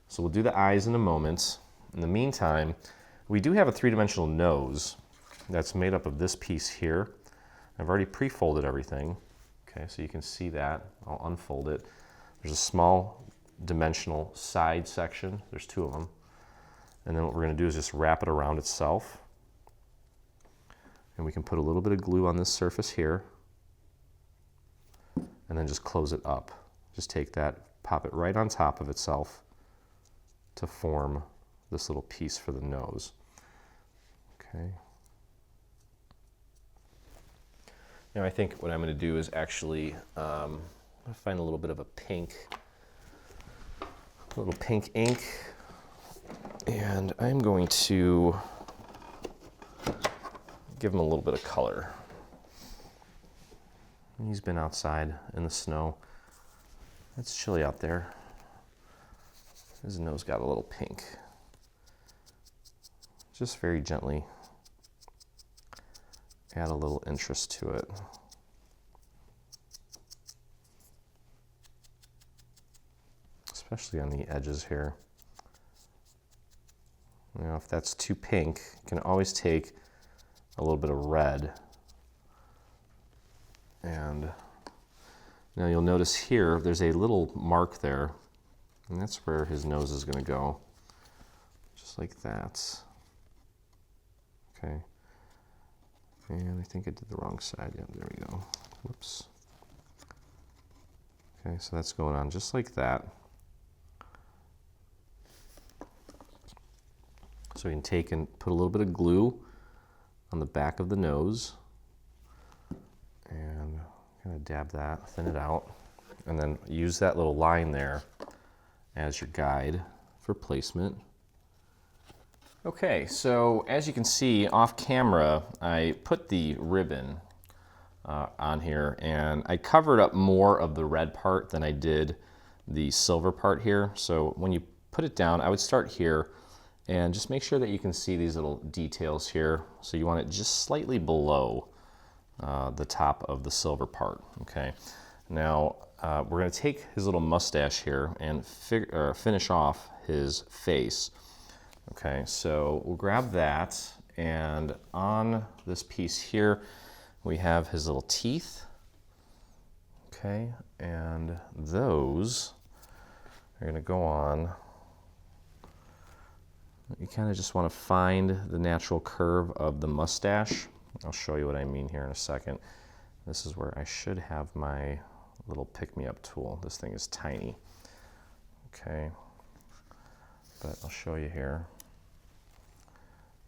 So we'll do the eyes in a moment. In the meantime, we do have a three-dimensional nose that's made up of this piece here. I've already pre-folded everything. Okay, so you can see that. I'll unfold it. There's a small dimensional side section. There's two of them. And then what we're going to do is just wrap it around itself. And we can put a little bit of glue on this surface here. And then just close it up. Just take that, pop it right on top of itself to form this little piece for the nose. Okay. Now I think what I'm going to do is actually find a little bit of a little pink ink, and I'm going to give him a little bit of color. He's been outside in the snow. It's chilly out there. His nose got a little pink. Just very gently add a little interest to it. Especially on the edges here. You know, if that's too pink, you can always take a little bit of red. And now you'll notice here, there's a little mark there, and that's where his nose is going to go. Just like that. Okay. And I think I did the wrong side. Yep, there we go. Whoops. Okay, so that's going on just like that. So we can take and put a little bit of glue on the back of the nose and kind of dab that, thin it out, and then use that little line there as your guide for placement. Okay, so as you can see off camera, I put the ribbon on here, and I covered up more of the red part than I did the silver part here. So when you put it down, I would start here and just make sure that you can see these little details here. So you want it just slightly below the top of the silver part. Okay, now we're going to take his little mustache here and finish off his face. Okay, so we'll grab that, and on this piece here we have his little teeth. Okay, and those are going to go on. You kind of just want to find the natural curve of the mustache. I'll show you what I mean here in a second. This is where I should have my little pick-me-up tool. This thing is tiny. Okay, but I'll show you here.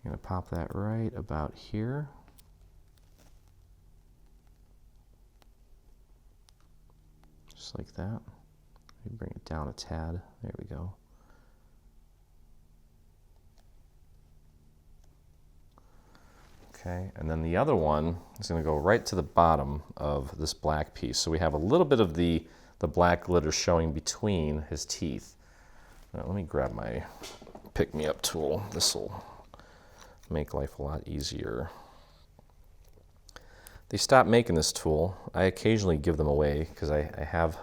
I'm going to pop that right about here. Just like that. Maybe bring it down a tad. There we go. Okay, and then the other one is going to go right to the bottom of this black piece. So we have a little bit of the black glitter showing between his teeth. Now, let me grab my pick-me-up tool. This will make life a lot easier. They stopped making this tool. I occasionally give them away because I have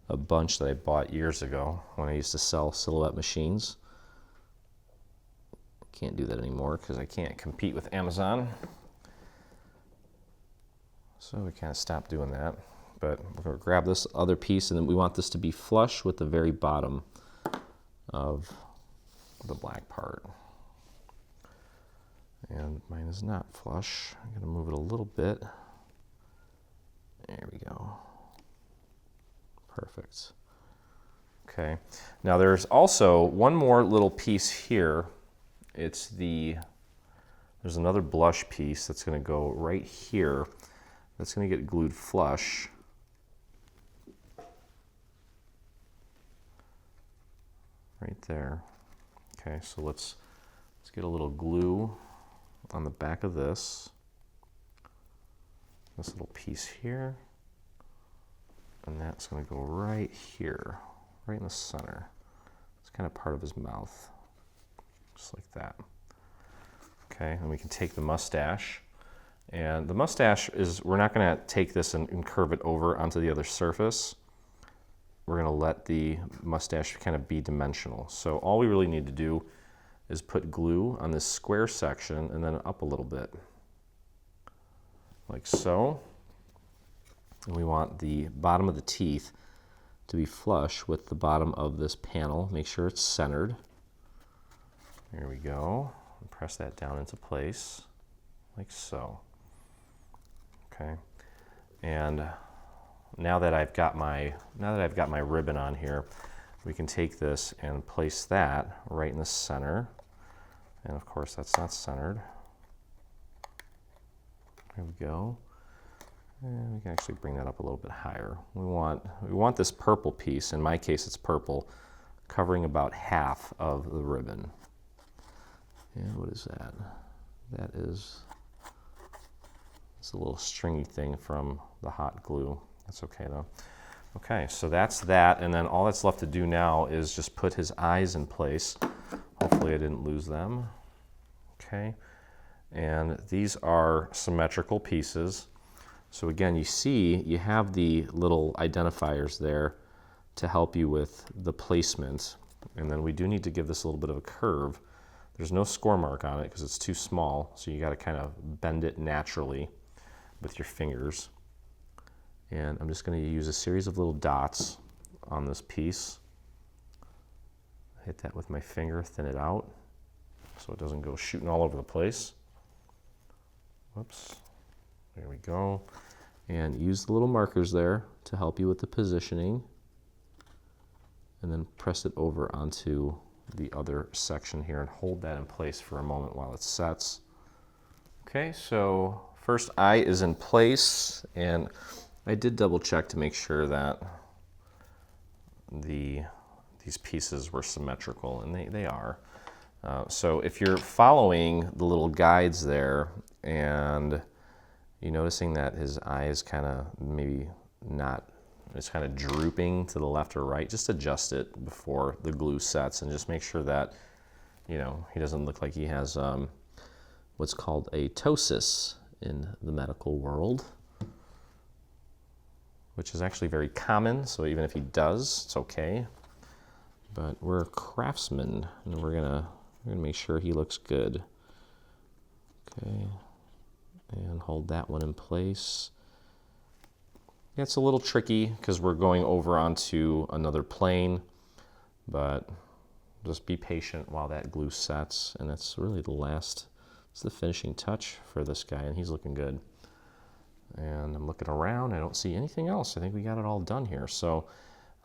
a bunch that I bought years ago when I used to sell silhouette machines. Can't do that anymore because I can't compete with Amazon. So we kind of stopped doing that. But we're going to grab this other piece, and then we want this to be flush with the very bottom of the black part. And mine is not flush. I'm going to move it a little bit. There we go. Perfect. Okay. Now there's also one more little piece here. There's another blush piece that's going to go right here. That's going to get glued flush. Right there. Okay, so let's get a little glue on the back of this little piece here, and that's going to go right here, right in the center. It's kind of part of his mouth, just like that. Okay, and we can take the mustache, and the mustache is, we're not going to take this and curve it over onto the other surface. We're going to let the mustache kind of be dimensional. So all we really need to do is put glue on this square section and then up a little bit, like so. And we want the bottom of the teeth to be flush with the bottom of this panel. Make sure it's centered. There we go. And press that down into place, like so. Okay. And now that I've got my ribbon on here, we can take this and place that right in the center. And of course that's not centered. There we go. And we can actually bring that up a little bit higher. We want this purple piece, in my case it's purple, covering about half of the ribbon. And what is that? That is, it's a little stringy thing from the hot glue. That's okay though. Okay, so that's that, and then all that's left to do now is just put his eyes in place. Hopefully I didn't lose them. Okay, and these are symmetrical pieces. So again, you see, you have the little identifiers there to help you with the placement, and then we do need to give this a little bit of a curve. There's no score mark on it because it's too small, so you got to kind of bend it naturally with your fingers. And I'm just going to use a series of little dots on this piece. Hit that with my finger, thin it out so it doesn't go shooting all over the place. Whoops. There we go. And use the little markers there to help you with the positioning. And then press it over onto the other section here and hold that in place for a moment while it sets. Okay, so first eye is in place, and I did double check to make sure that these pieces were symmetrical, and they are. So if you're following the little guides there and you're noticing that his eye is kind of maybe not, it's kind of drooping to the left or right, just adjust it before the glue sets and just make sure that, you know, he doesn't look like he has what's called a ptosis in the medical world, which is actually very common, so even if he does, it's okay. But we're craftsmen, and we're gonna make sure he looks good. Okay, and hold that one in place. Yeah, it's a little tricky because we're going over onto another plane, but just be patient while that glue sets, and that's really it's the finishing touch for this guy, and he's looking good. And I'm looking around, I don't see anything else. I think we got it all done here. So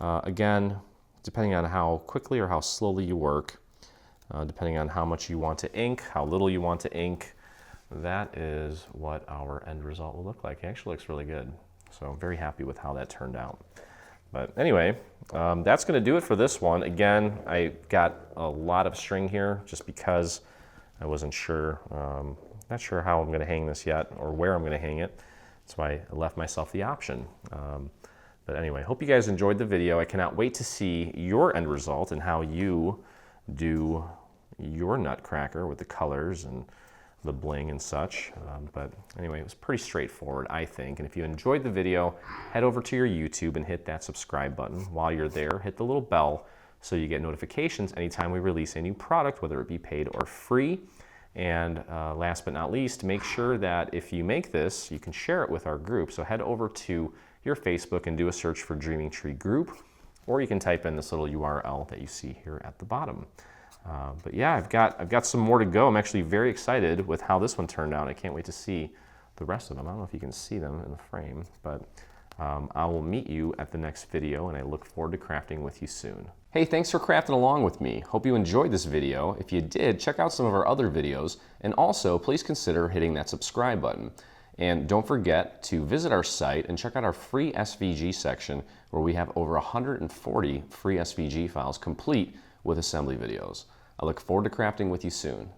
again, depending on how quickly or how slowly you work, depending on how much you want to ink, how little you want to ink, that is what our end result will look like. It actually looks really good. So I'm very happy with how that turned out. But anyway, that's going to do it for this one. Again, I got a lot of string here just because I wasn't sure not sure how I'm going to hang this yet or where I'm going to hang it. That's why I left myself the option. But anyway, hope you guys enjoyed the video. I cannot wait to see your end result and how you do your Nutcracker with the colors and the bling and such. But anyway, it was pretty straightforward, I think. And if you enjoyed the video, head over to your YouTube and hit that subscribe button. While you're there, hit the little bell so you get notifications anytime we release a new product, whether it be paid or free. And last but not least, make sure that if you make this, you can share it with our group. So head over to your Facebook and do a search for Dreaming Tree Group, or you can type in this little URL that you see here at the bottom. But yeah, I've got some more to go. I'm actually very excited with how this one turned out. I can't wait to see the rest of them. I don't know if you can see them in the frame, but I will meet you at the next video, and I look forward to crafting with you soon. Hey, thanks for crafting along with me. Hope you enjoyed this video. If you did, check out some of our other videos, and also please consider hitting that subscribe button. And don't forget to visit our site and check out our free SVG section, where we have over 140 free SVG files complete with assembly videos. I look forward to crafting with you soon.